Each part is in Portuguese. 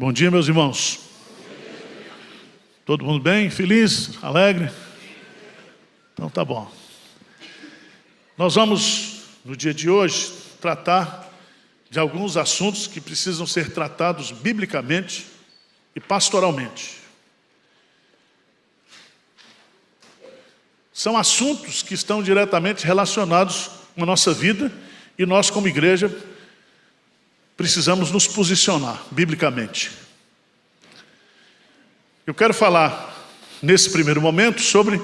Bom dia, meus irmãos. Todo mundo bem? Feliz? Alegre? Então tá bom. Nós vamos, no dia de hoje, tratar de alguns assuntos que precisam ser tratados biblicamente e pastoralmente. São assuntos que estão diretamente relacionados com a nossa vida e nós, como igreja, precisamos nos posicionar biblicamente. Eu quero falar, nesse primeiro momento, sobre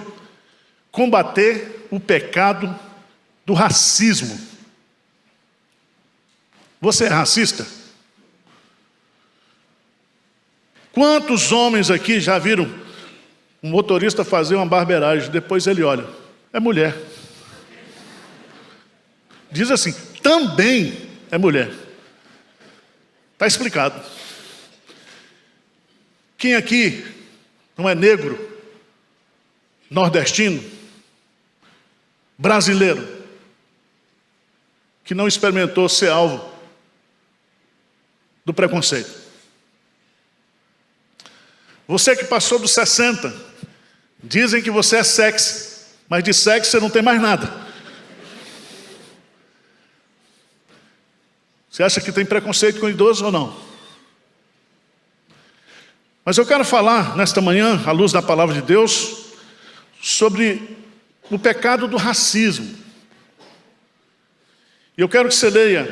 combater o pecado do racismo. Você é racista? Quantos homens aqui já viram um motorista fazer uma barbeiragem, depois ele olha, é mulher. Diz assim, também é mulher. Está explicado. Quem aqui não é negro, nordestino, brasileiro, que não experimentou ser alvo do preconceito? Você que passou dos 60, dizem que você é sexy, mas de sexy você não tem mais nada. Você acha que tem preconceito com idosos ou não? Mas eu quero falar nesta manhã, à luz da palavra de Deus, sobre o pecado do racismo. E eu quero que você leia,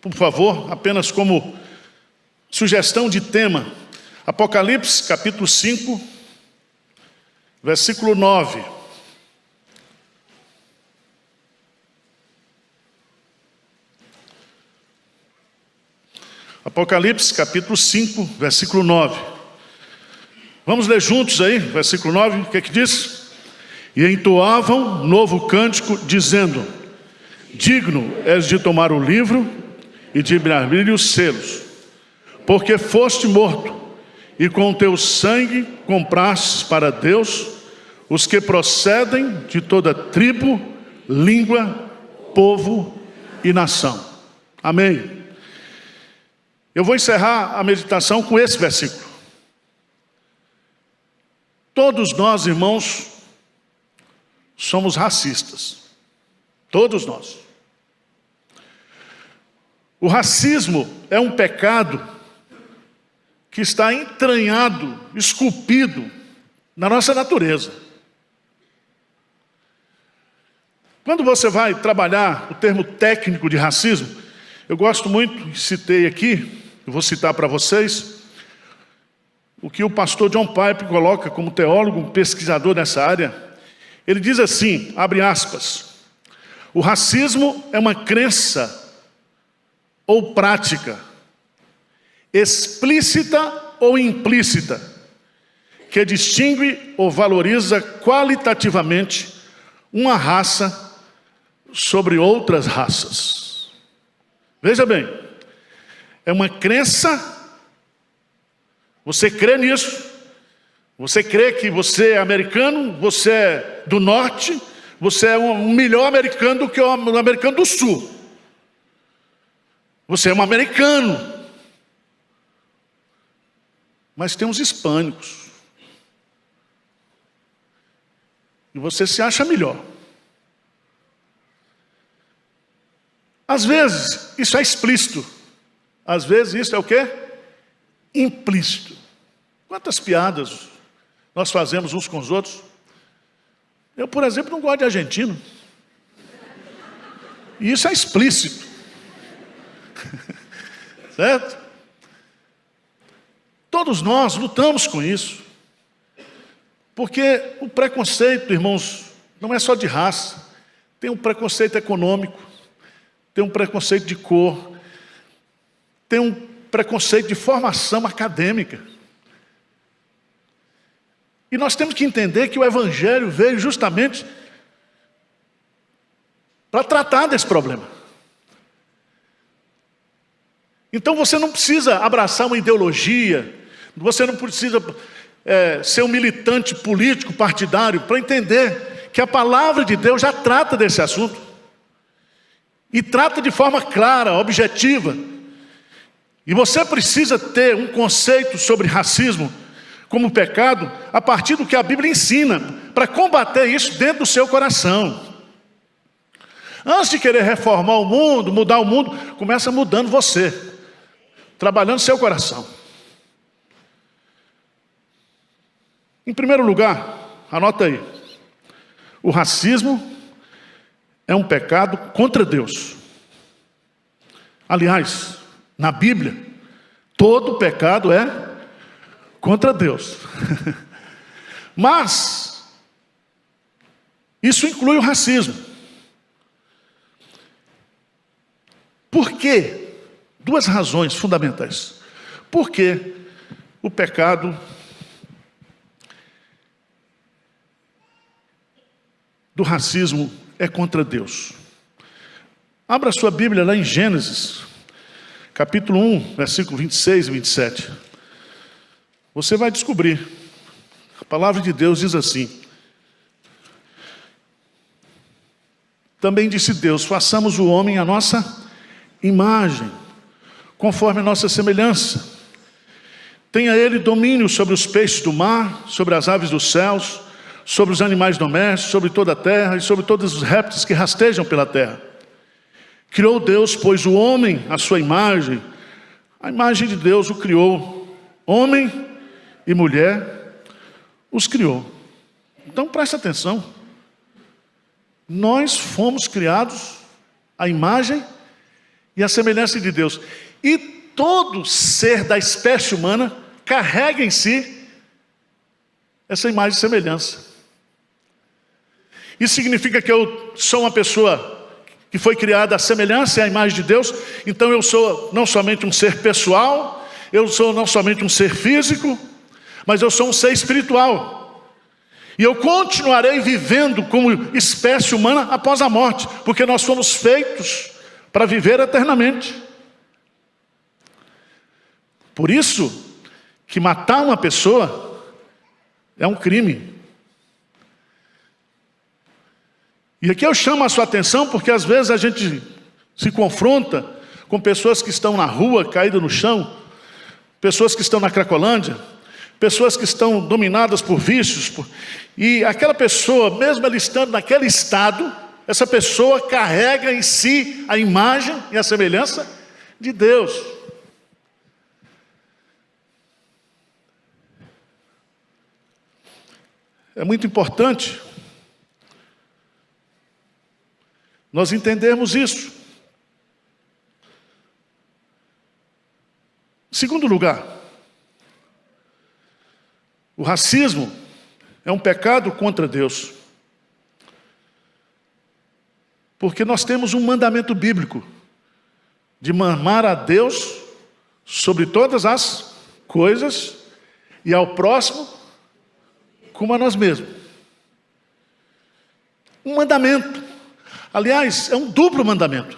por favor, apenas como sugestão de tema, Apocalipse, capítulo 5, versículo 9. Apocalipse, capítulo 5, versículo 9. Vamos ler juntos aí, versículo 9, o que é que diz? E entoavam novo cântico, dizendo, digno és de tomar o livro e de abrir os selos, porque foste morto, e com teu sangue comprastes para Deus os que procedem de toda tribo, língua, povo e nação. Amém. Eu vou encerrar a meditação com esse versículo. Todos nós, irmãos, somos racistas. Todos nós. O racismo é um pecado que está entranhado, esculpido na nossa natureza. Quando você vai trabalhar o termo técnico de racismo, eu gosto muito, citei aqui, eu vou citar para vocês, o que o pastor John Piper coloca como teólogo, um pesquisador nessa área. Ele diz assim, abre aspas, o racismo é uma crença ou prática, explícita ou implícita, que distingue ou valoriza qualitativamente uma raça sobre outras raças. Veja bem, é uma crença, você crê nisso, você crê que você é americano, você é do norte, você é um melhor americano do que o americano do sul. Você é um americano. Mas tem uns hispânicos. E você se acha melhor. Às vezes, isso é explícito. Às vezes, isso é o quê? Implícito. Quantas piadas nós fazemos uns com os outros? Eu, por exemplo, não gosto de argentino. E isso é explícito. Certo? Todos nós lutamos com isso. Porque o preconceito, irmãos, não é só de raça. Tem um preconceito econômico, tem um preconceito de cor, tem um preconceito de formação acadêmica. E nós temos que entender que o Evangelho veio justamente para tratar desse problema. Então você não precisa abraçar uma ideologia, você não precisa ser um militante político, partidário, para entender que a palavra de Deus já trata desse assunto. E trata de forma clara, objetiva. E você precisa ter um conceito sobre racismo como pecado a partir do que a Bíblia ensina, para combater isso dentro do seu coração. Antes de querer reformar o mundo, mudar o mundo, começa mudando você, trabalhando seu coração. Em primeiro lugar, anota aí, o racismo é um pecado contra Deus. Aliás, na Bíblia, todo pecado é contra Deus. Mas isso inclui o racismo. Por quê? Duas razões fundamentais. Por que o pecado do racismo é contra Deus? Abra sua Bíblia lá em Gênesis, capítulo 1, versículo 26 e 27. Você vai descobrir. A palavra de Deus diz assim: também disse Deus, façamos o homem à nossa imagem, conforme a nossa semelhança. Tenha ele domínio sobre os peixes do mar, sobre as aves dos céus, sobre os animais domésticos, sobre toda a terra e sobre todos os répteis que rastejam pela terra. Criou Deus, pois, o homem à sua imagem, a imagem de Deus o criou, homem e mulher os criou. Então preste atenção, nós fomos criados à imagem e à semelhança de Deus, e todo ser da espécie humana carrega em si essa imagem e semelhança. Isso significa que eu sou uma pessoa que foi criada à semelhança e à imagem de Deus, então eu sou não somente um ser pessoal, eu sou não somente um ser físico, mas eu sou um ser espiritual. E eu continuarei vivendo como espécie humana após a morte, porque nós fomos feitos para viver eternamente. Por isso que matar uma pessoa é um crime. E aqui eu chamo a sua atenção porque às vezes a gente se confronta com pessoas que estão na rua, caídas no chão, pessoas que estão na Cracolândia, pessoas que estão dominadas por vícios, e aquela pessoa, mesmo ela estando naquele estado, essa pessoa carrega em si a imagem e a semelhança de Deus. É muito importante nós entendermos isso. Em segundo lugar, o racismo é um pecado contra Deus. Porque nós temos um mandamento bíblico de amar a Deus sobre todas as coisas e ao próximo como a nós mesmos. Um mandamento. Aliás, é um duplo mandamento.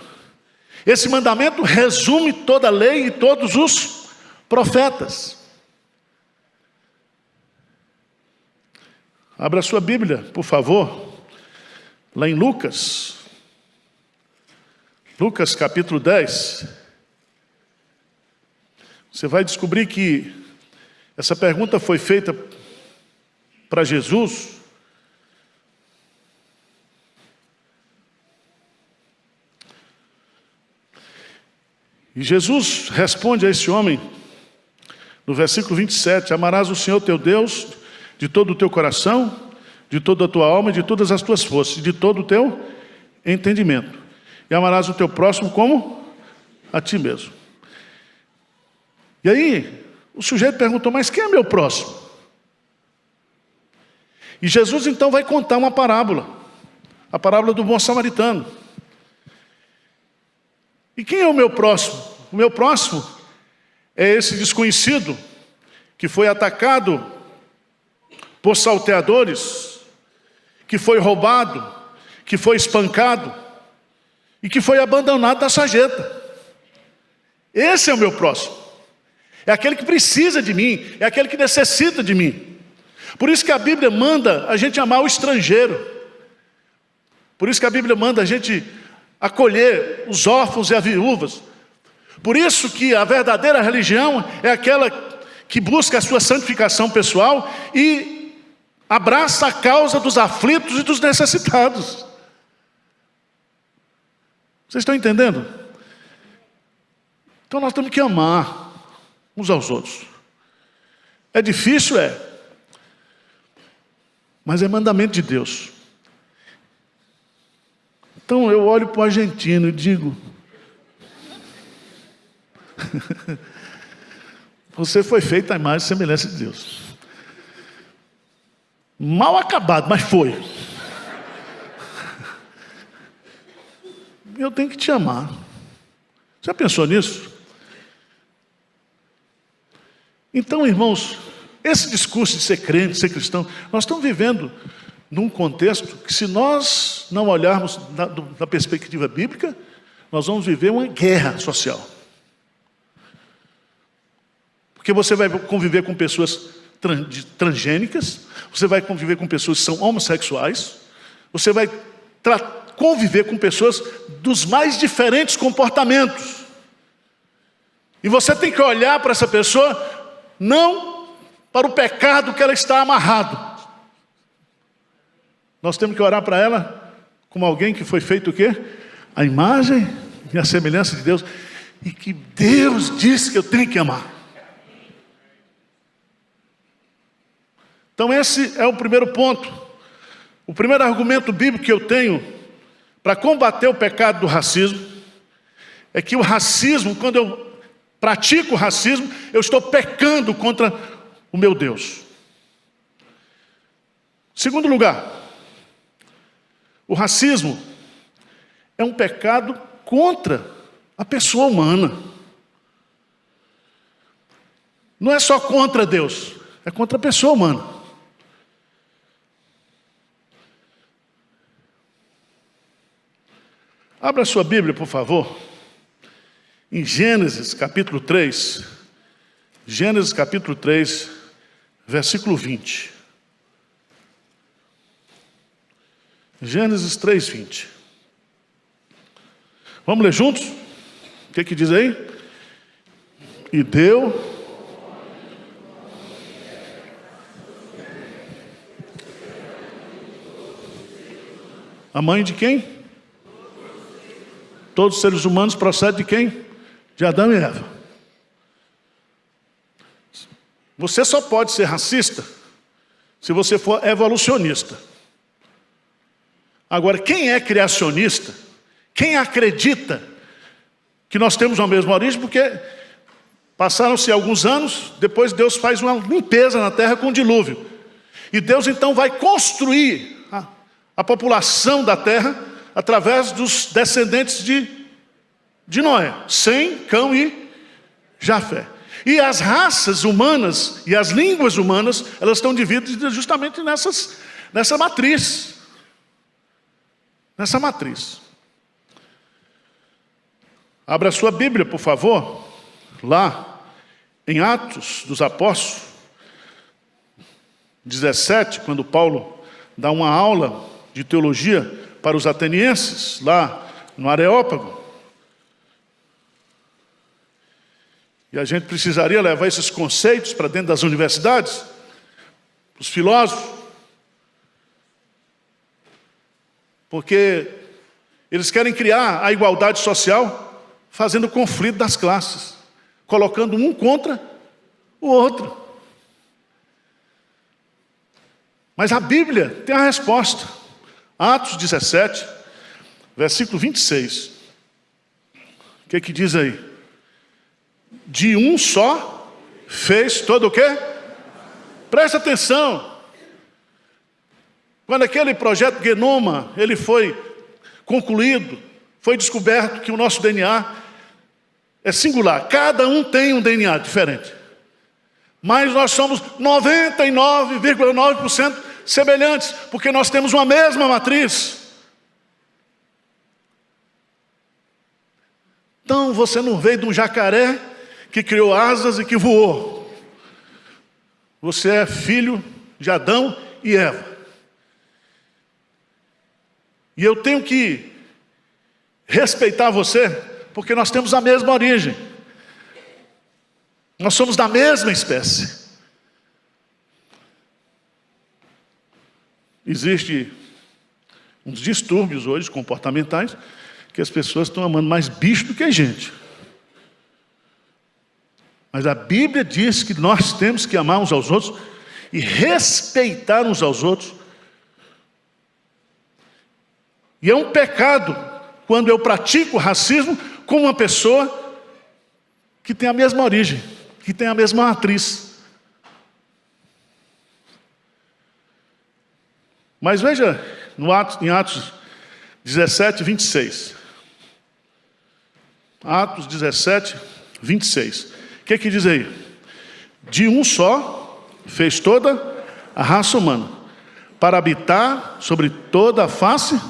Esse mandamento resume toda a lei e todos os profetas. Abra sua Bíblia, por favor, lá em Lucas. Lucas capítulo 10. Você vai descobrir que essa pergunta foi feita para Jesus. E Jesus responde a esse homem, no versículo 27, amarás o Senhor teu Deus de todo o teu coração, de toda a tua alma, de todas as tuas forças, de todo o teu entendimento. E amarás o teu próximo como a ti mesmo. E aí, o sujeito perguntou, mas quem é meu próximo? E Jesus então vai contar uma parábola, a parábola do bom samaritano. E quem é o meu próximo? O meu próximo é esse desconhecido que foi atacado por salteadores, que foi roubado, que foi espancado e que foi abandonado na sarjeta. Esse é o meu próximo. É aquele que precisa de mim, é aquele que necessita de mim. Por isso que a Bíblia manda a gente amar o estrangeiro. Por isso que a Bíblia manda a gente acolher os órfãos e as viúvas. Por isso que a verdadeira religião é aquela que busca a sua santificação pessoal e abraça a causa dos aflitos e dos necessitados. Vocês estão entendendo? Então nós temos que amar uns aos outros. É difícil, mas é mandamento de Deus. Então eu olho para o argentino e digo: você foi feito à imagem e semelhança de Deus. Mal acabado, mas foi. Eu tenho que te amar. Já pensou nisso? Então, irmãos, esse discurso de ser crente, de ser cristão, nós estamos vivendo num contexto que, se nós não olharmos da perspectiva bíblica, nós vamos viver uma guerra social. Porque você vai conviver com pessoas transgênicas, você vai conviver com pessoas que são homossexuais, você vai conviver com pessoas dos mais diferentes comportamentos. E você tem que olhar para essa pessoa não para o pecado que ela está amarrado. Nós temos que orar para ela como alguém que foi feito o quê? A imagem e a semelhança de Deus, e que Deus disse que eu tenho que amar. Então esse é o primeiro ponto. O primeiro argumento bíblico que eu tenho para combater o pecado do racismo é que o racismo, quando eu pratico o racismo, eu estou pecando contra o meu Deus. Segundo lugar, o racismo é um pecado contra a pessoa humana. Não é só contra Deus, é contra a pessoa humana. Abra a sua Bíblia, por favor, em Gênesis capítulo 3. Gênesis capítulo 3, versículo 20. Gênesis 3, 20. Vamos ler juntos? O que diz aí? E deu a mãe de quem? Todos os seres humanos procedem de quem? De Adão e Eva. Você só pode ser racista se você for evolucionista. Agora, quem é criacionista, quem acredita que nós temos a mesma origem, porque passaram-se alguns anos, depois Deus faz uma limpeza na terra com o dilúvio. E Deus então vai construir a população da terra através dos descendentes de Noé, Sem, Cão e Jafé. E as raças humanas e as línguas humanas, elas estão divididas justamente nessa matriz. Nessa matriz. Abra a sua Bíblia, por favor, lá em Atos dos Apóstolos 17, quando Paulo dá uma aula de teologia para os atenienses, lá no Areópago. E a gente precisaria levar esses conceitos para dentro das universidades, os filósofos, porque eles querem criar a igualdade social fazendo conflito das classes, colocando um contra o outro. Mas a Bíblia tem a resposta. Atos 17, versículo 26. O que diz aí? De um só fez todo o quê? Presta atenção. Quando aquele projeto Genoma ele foi concluído, foi descoberto que o nosso DNA é singular. Cada um tem um DNA diferente. Mas nós somos 99,9% semelhantes, porque nós temos uma mesma matriz. Então você não veio de um jacaré que criou asas e que voou. Você é filho de Adão e Eva. E eu tenho que respeitar você Porque nós temos a mesma origem. Nós somos da mesma espécie. Existem uns distúrbios hoje comportamentais que as pessoas estão amando mais bicho do que a gente. Mas a Bíblia diz que nós temos que amar uns aos outros e respeitar uns aos outros. E é um pecado quando eu pratico racismo com uma pessoa que tem a mesma origem, que tem a mesma matriz. Mas veja em Atos 17, 26. Atos 17, 26. O que diz aí? De um só fez toda a raça humana, para habitar sobre toda a face,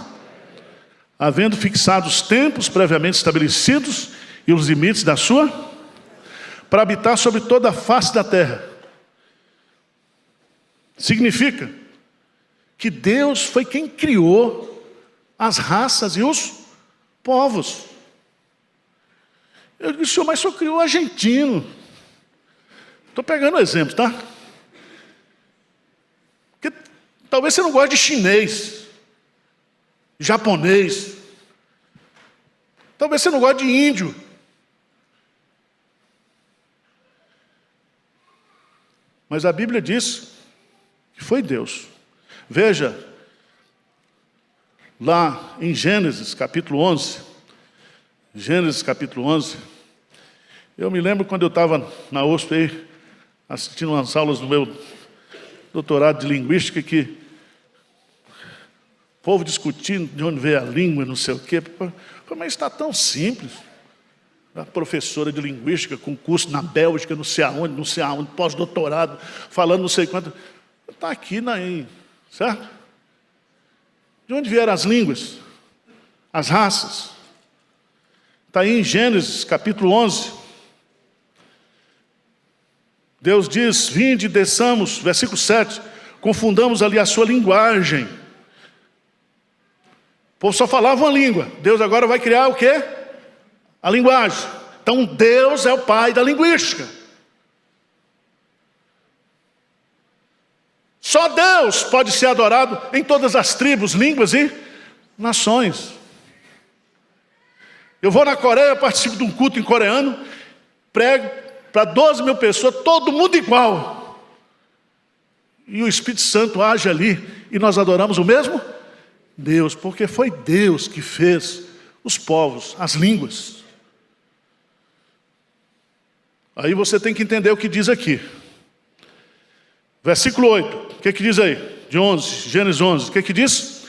havendo fixado os tempos previamente estabelecidos e os limites da sua, para habitar sobre toda a face da terra. Significa que Deus foi quem criou as raças e os povos. Eu disse, Senhor, mas o Senhor criou argentino. Estou pegando exemplos, tá? Porque talvez você não goste de chinês, japonês. Talvez você não goste de índio. Mas a Bíblia diz que foi Deus. Veja, lá em Gênesis capítulo 11, Gênesis capítulo 11, eu me lembro quando eu estava na USP aí, assistindo umas aulas do meu doutorado de linguística, que o povo discutindo de onde veio a língua, não sei o quê. Mas está tão simples. A professora de linguística com curso na Bélgica, não sei aonde, pós-doutorado, falando não sei quanto. Está aqui, certo? De onde vieram as línguas? As raças? Está aí em Gênesis capítulo 11. Deus diz, vinde, desçamos, versículo 7, confundamos ali a sua linguagem. O povo só falava uma língua. Deus agora vai criar o quê? A linguagem. Então Deus é o pai da linguística. Só Deus pode ser adorado em todas as tribos, línguas e nações. Eu vou na Coreia, participo de um culto em coreano, prego para 12 mil pessoas, todo mundo igual. E o Espírito Santo age ali, e nós adoramos o mesmo Deus, porque foi Deus que fez os povos, as línguas. Aí você tem que entender o que diz aqui. Versículo 8, o que diz aí? De 11, Gênesis 11, o que diz?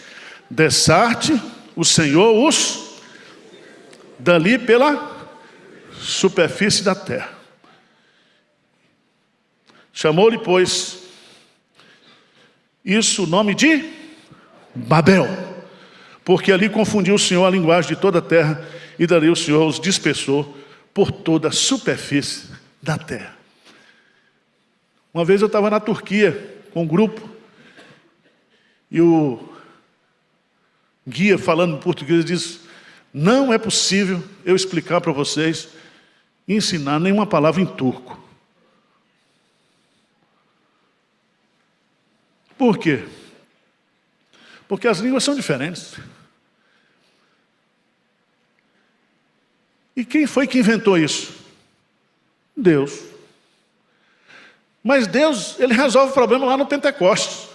Desarte o Senhor os dali pela superfície da terra. Chamou-lhe, pois, isso o nome de Babel, porque ali confundiu o Senhor a linguagem de toda a terra, e dali o Senhor os dispersou por toda a superfície da terra. Uma vez eu estava na Turquia com um grupo, e o guia falando em português disse, não é possível eu explicar para vocês, ensinar nenhuma palavra em turco. Por quê? Porque as línguas são diferentes. E quem foi que inventou isso? Deus. Mas Deus, Ele resolve o problema lá no Pentecostes.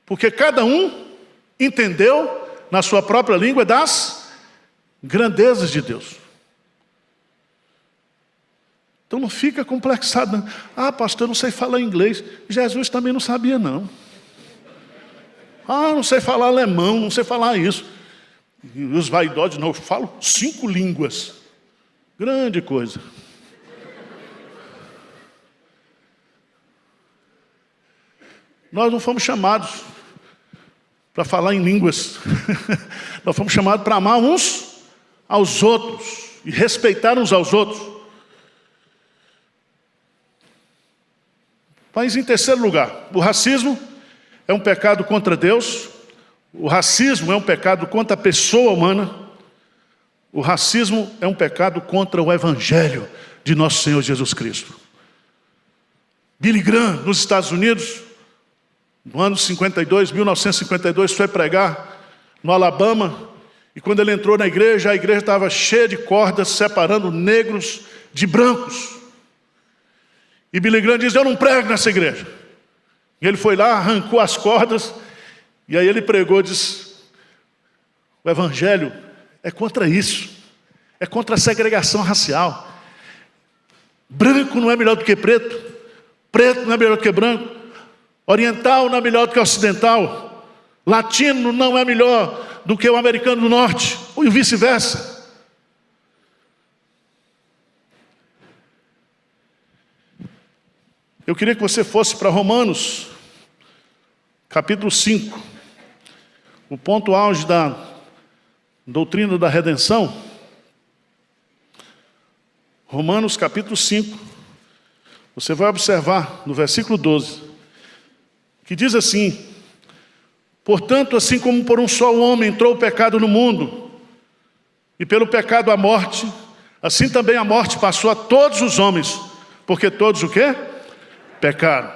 Porque cada um entendeu na sua própria língua das grandezas de Deus. Então não fica complexado, não. Ah, pastor, eu não sei falar inglês. Jesus também não sabia, não. Ah, não sei falar alemão, não sei falar isso. E os vaidosos, não, eu falo 5 línguas. Grande coisa. Nós não fomos chamados para falar em línguas. Nós fomos chamados para amar uns aos outros e respeitar uns aos outros. Mas em terceiro lugar, o racismo é um pecado contra Deus, o racismo é um pecado contra a pessoa humana, O racismo é um pecado contra o Evangelho de nosso Senhor Jesus Cristo. Billy Graham, nos Estados Unidos, no ano 1952, foi pregar no Alabama, e quando ele entrou na igreja, a igreja estava cheia de cordas, separando negros de brancos. E Billy Graham diz: eu não prego nessa igreja. E ele foi lá, arrancou as cordas, e aí ele pregou, diz: o Evangelho é contra isso, é contra a segregação racial. Branco não é melhor do que preto, preto não é melhor do que branco, oriental não é melhor do que ocidental, latino não é melhor do que o americano do norte, e vice-versa. Eu queria que você fosse para Romanos, capítulo 5, o ponto auge da doutrina da redenção. Romanos, capítulo 5, você vai observar no versículo 12, que diz assim: portanto, assim como por um só homem entrou o pecado no mundo, e pelo pecado a morte, assim também a morte passou a todos os homens, porque todos o quê? Pecaram.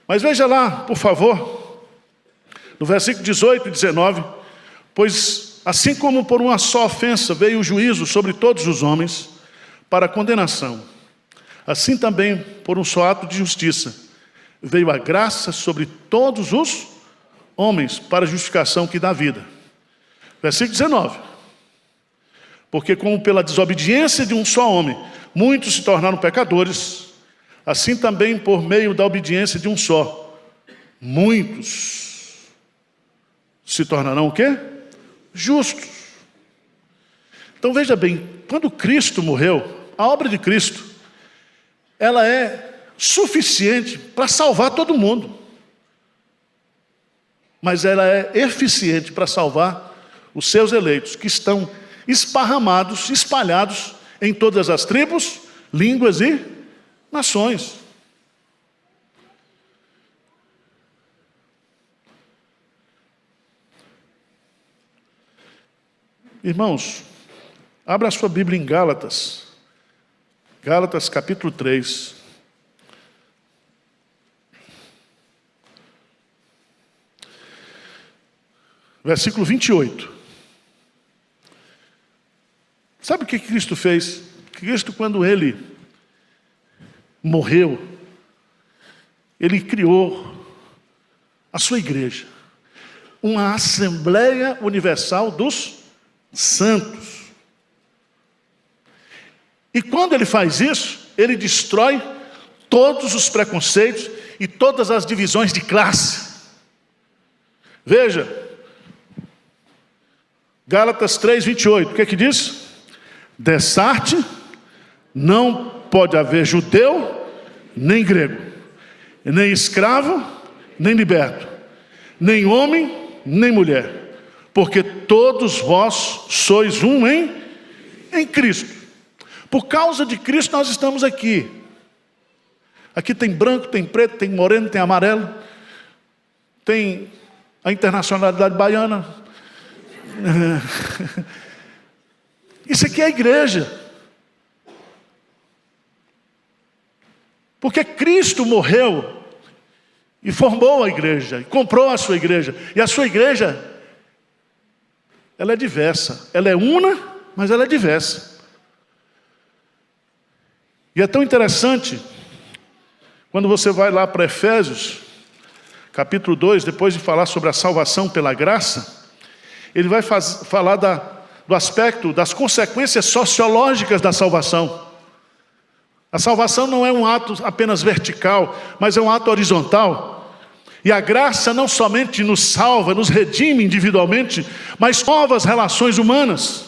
Mas veja lá, por favor, no versículo 18 e 19, pois assim como por uma só ofensa veio o juízo sobre todos os homens para a condenação, assim também por um só ato de justiça veio a graça sobre todos os homens para a justificação que dá vida. Versículo 19, porque como pela desobediência de um só homem muitos se tornaram pecadores, assim também por meio da obediência de um só, muitos se tornarão o quê? Justos. Então veja bem, quando Cristo morreu, a obra de Cristo, ela é suficiente para salvar todo mundo. Mas ela é eficiente para salvar os seus eleitos, que estão esparramados, espalhados em todas as tribos, línguas e nações. Irmãos, abra a sua Bíblia em Gálatas. Gálatas capítulo 3. Versículo 28. Sabe o que Cristo fez? Cristo, quando Ele morreu, Ele criou a sua igreja, uma Assembleia Universal dos Santos. E quando Ele faz isso, Ele destrói todos os preconceitos e todas as divisões de classe. Veja, Gálatas 3, 28, o que é que diz? Dessarte não pode haver judeu, nem grego, nem escravo, nem liberto, nem homem, nem mulher, porque todos vós sois um em Cristo. Por causa de Cristo nós estamos aqui. Aqui tem branco, tem preto, tem moreno, tem amarelo, tem a internacionalidade baiana. Isso aqui é a igreja. Porque Cristo morreu e formou a igreja, e comprou a sua igreja. E a sua igreja, ela é diversa. Ela é una, mas ela é diversa. E é tão interessante, quando você vai lá para Efésios, capítulo 2, depois de falar sobre a salvação pela graça, ele vai falar do aspecto das consequências sociológicas da salvação. A salvação não é um ato apenas vertical, mas é um ato horizontal. E a graça não somente nos salva, nos redime individualmente, mas novas relações humanas.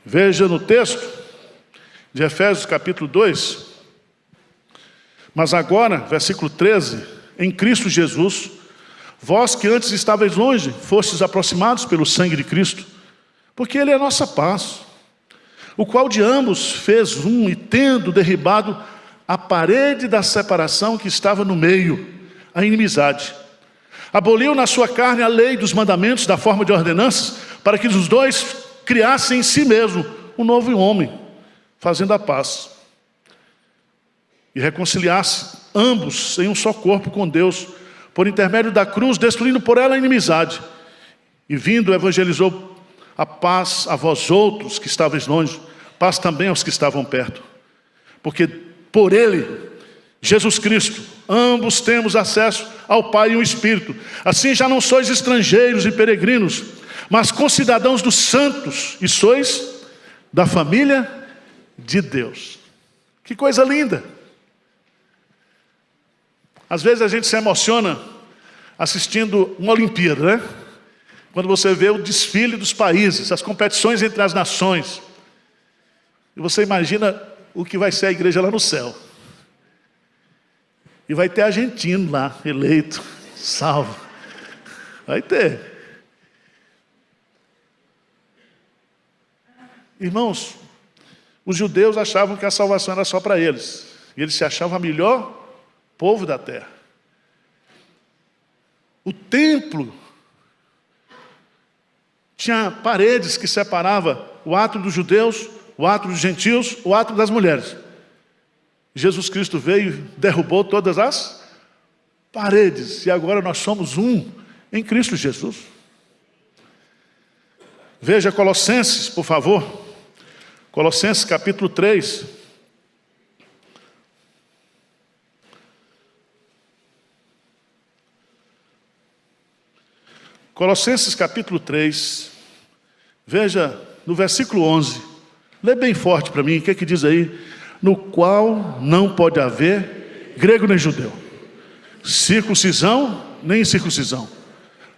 Veja no texto de Efésios capítulo 2. Mas agora, versículo 13, em Cristo Jesus, vós que antes estáveis longe, fostes aproximados pelo sangue de Cristo, porque Ele é a nossa paz, o qual de ambos fez um, e tendo derribado a parede da separação que estava no meio, a inimizade, aboliu na sua carne a lei dos mandamentos da forma de ordenanças, para que os dois criassem em si mesmo um novo homem, fazendo a paz, e reconciliasse ambos em um só corpo com Deus, por intermédio da cruz, destruindo por ela a inimizade. E vindo, evangelizou a paz a vós outros que estáveis longe, paz também aos que estavam perto. Porque por ele, Jesus Cristo, ambos temos acesso ao Pai e ao Espírito. Assim já não sois estrangeiros e peregrinos, mas concidadãos dos santos, e sois da família de Deus. Que coisa linda! Às vezes a gente se emociona assistindo uma Olimpíada, né? Quando você vê o desfile dos países, as competições entre as nações. E você imagina o que vai ser a igreja lá no céu. E vai ter argentino lá, eleito, salvo. Vai ter. Irmãos, os judeus achavam que a salvação era só para eles. E eles se achavam a melhor povo da terra. O templo tinha paredes que separavam o ato dos judeus, o ato dos gentios, o ato das mulheres. Jesus Cristo veio e derrubou todas as paredes. E agora nós somos um em Cristo Jesus. Veja Colossenses, por favor. Colossenses capítulo 3. Colossenses capítulo 3. Veja no versículo 11. Lê bem forte para mim, o que é que diz aí? No qual não pode haver grego nem judeu, circuncisão nem incircuncisão,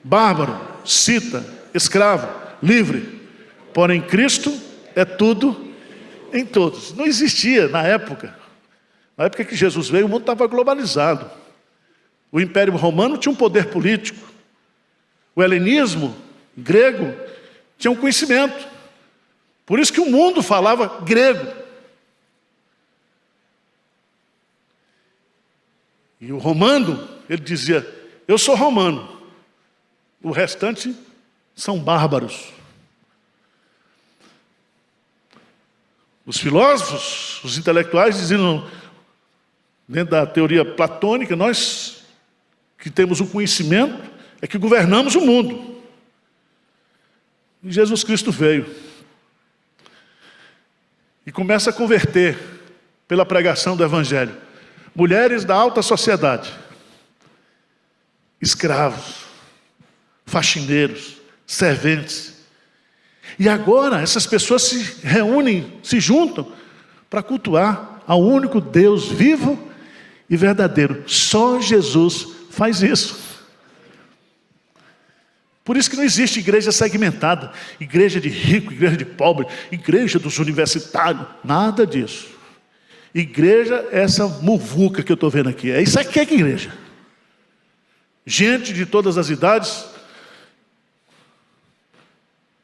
bárbaro, cita, escravo, livre, porém Cristo é tudo em todos. Não existia na época que Jesus veio, o mundo estava globalizado. O Império Romano tinha um poder político, o helenismo grego tinha um conhecimento, por isso que o mundo falava grego. E o romano, ele dizia, eu sou romano. O restante são bárbaros. Os filósofos, os intelectuais diziam, dentro da teoria platônica, nós que temos o conhecimento, é que governamos o mundo. E Jesus Cristo veio. E começa a converter, pela pregação do Evangelho, mulheres da alta sociedade, escravos, faxineiros, serventes. E agora essas pessoas se reúnem, se juntam para cultuar ao único Deus vivo e verdadeiro. Só Jesus faz isso. Por isso que não existe igreja segmentada, igreja de rico, igreja de pobre, igreja dos universitários, nada disso. Igreja é essa muvuca que eu estou vendo aqui. É isso aqui que é igreja. Gente de todas as idades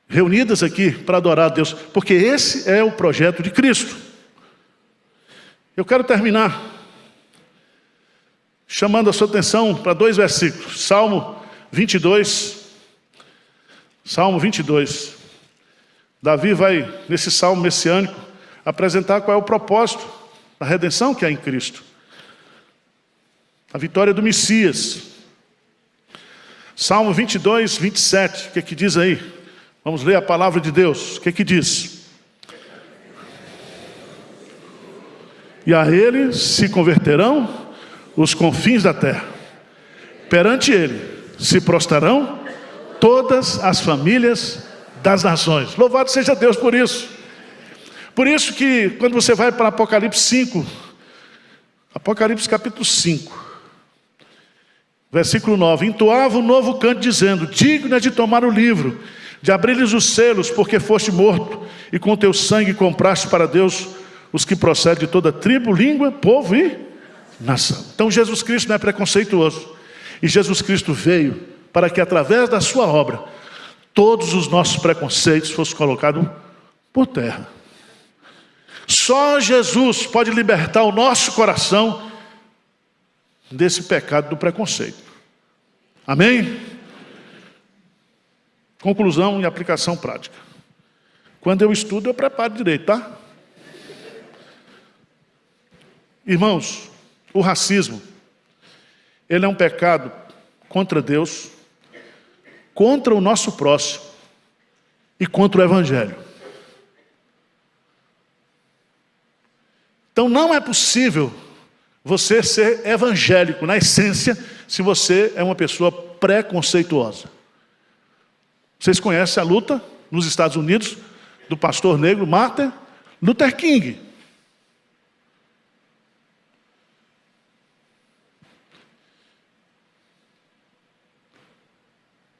reunidas aqui para adorar a Deus, porque esse é o projeto de Cristo. Eu quero terminar chamando a sua atenção para 2 versículos. Salmo 22. Salmo 22. Davi vai, nesse salmo messiânico, apresentar qual é o propósito da redenção que há em Cristo. A vitória do Messias. Salmo 22, 27. O que é que diz aí? Vamos ler a palavra de Deus. O que é que diz? E a ele se converterão os confins da terra. Perante ele se prostrarão todas as famílias das nações. Louvado seja Deus por isso. Por isso que quando você vai para Apocalipse 5, Apocalipse capítulo 5, versículo 9, entoava um novo canto dizendo, digno é de tomar o livro, de abrir-lhes os selos, porque foste morto, e com teu sangue compraste para Deus os que procedem de toda tribo, língua, povo e nação. Então Jesus Cristo não é preconceituoso. E Jesus Cristo veio para que através da sua obra, todos os nossos preconceitos fossem colocados por terra. Só Jesus pode libertar o nosso coração desse pecado do preconceito. Amém? Conclusão e aplicação prática. Quando eu estudo, eu preparo direito, tá? Irmãos, o racismo, ele é um pecado contra Deus, contra o nosso próximo e contra o Evangelho. Então não é possível você ser evangélico na essência se você é uma pessoa preconceituosa. Vocês conhecem a luta nos Estados Unidos do pastor negro Martin Luther King.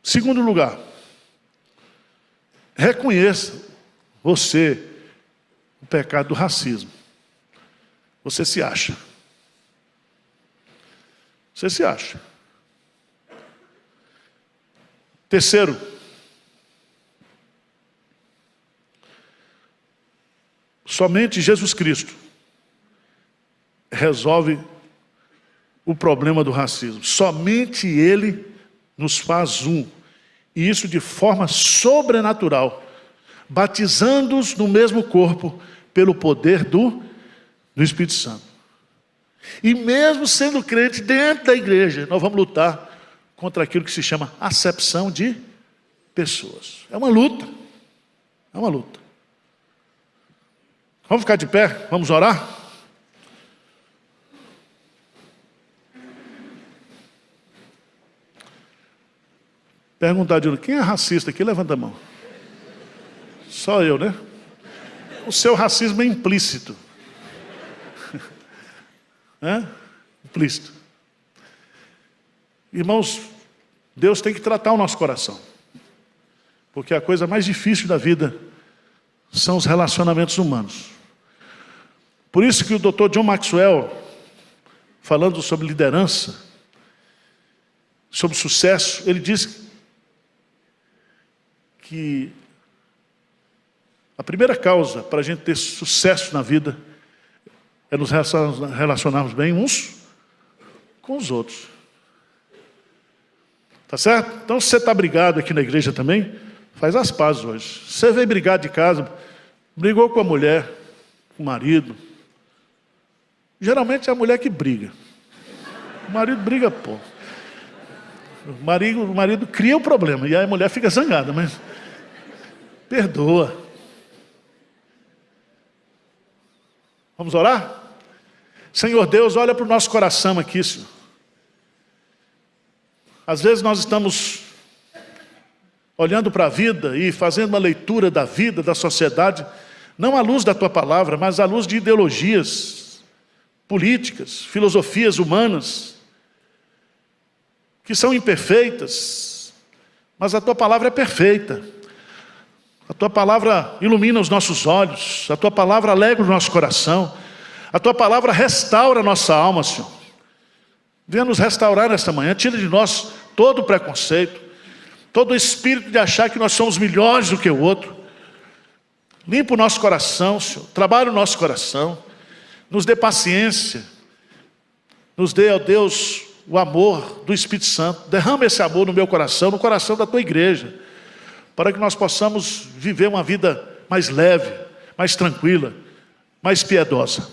Segundo lugar, reconheça você o pecado do racismo. Você se acha. Você se acha. Terceiro, somente Jesus Cristo resolve o problema do racismo. Somente Ele nos faz um. E isso de forma sobrenatural, batizando-os no mesmo corpo pelo poder do Espírito Santo. E mesmo sendo crente dentro da igreja, nós vamos lutar contra aquilo que se chama acepção de pessoas. É uma luta. É uma luta. Vamos ficar de pé? Vamos orar? Perguntar de novo, quem é racista aqui? Levanta a mão. Só eu, né? O seu racismo é implícito. É? Implícito. Irmãos, Deus tem que tratar o nosso coração. Porque a coisa mais difícil da vida são os relacionamentos humanos. Por isso que o Dr. John Maxwell, falando sobre liderança, sobre sucesso, ele diz que a primeira causa para a gente ter sucesso na vida é nos relacionarmos bem uns com os outros. Tá certo? Então, se você está brigado aqui na igreja também, faz as pazes hoje. Você veio brigar de casa, brigou com a mulher, com o marido. Geralmente é a mulher que briga. O marido briga pouco. O marido cria o problema e a mulher fica zangada, mas perdoa. Vamos orar? Senhor Deus, olha para o nosso coração aqui, Senhor. Às vezes nós estamos olhando para a vida e fazendo uma leitura da vida, da sociedade, não à luz da Tua palavra, mas à luz de ideologias políticas, filosofias humanas, que são imperfeitas, mas a Tua palavra é perfeita. A Tua palavra ilumina os nossos olhos, a Tua palavra alegra o nosso coração, a Tua palavra restaura a nossa alma, Senhor. Venha nos restaurar nesta manhã, tira de nós todo o preconceito, todo o espírito de achar que nós somos melhores do que o outro. Limpa o nosso coração, Senhor, trabalha o nosso coração, nos dê paciência, nos dê, ó Deus, o amor do Espírito Santo. Derrama esse amor no meu coração, no coração da Tua igreja, para que nós possamos viver uma vida mais leve, mais tranquila, mais piedosa.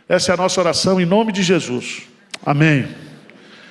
Essa é a nossa oração em nome de Jesus. Amém.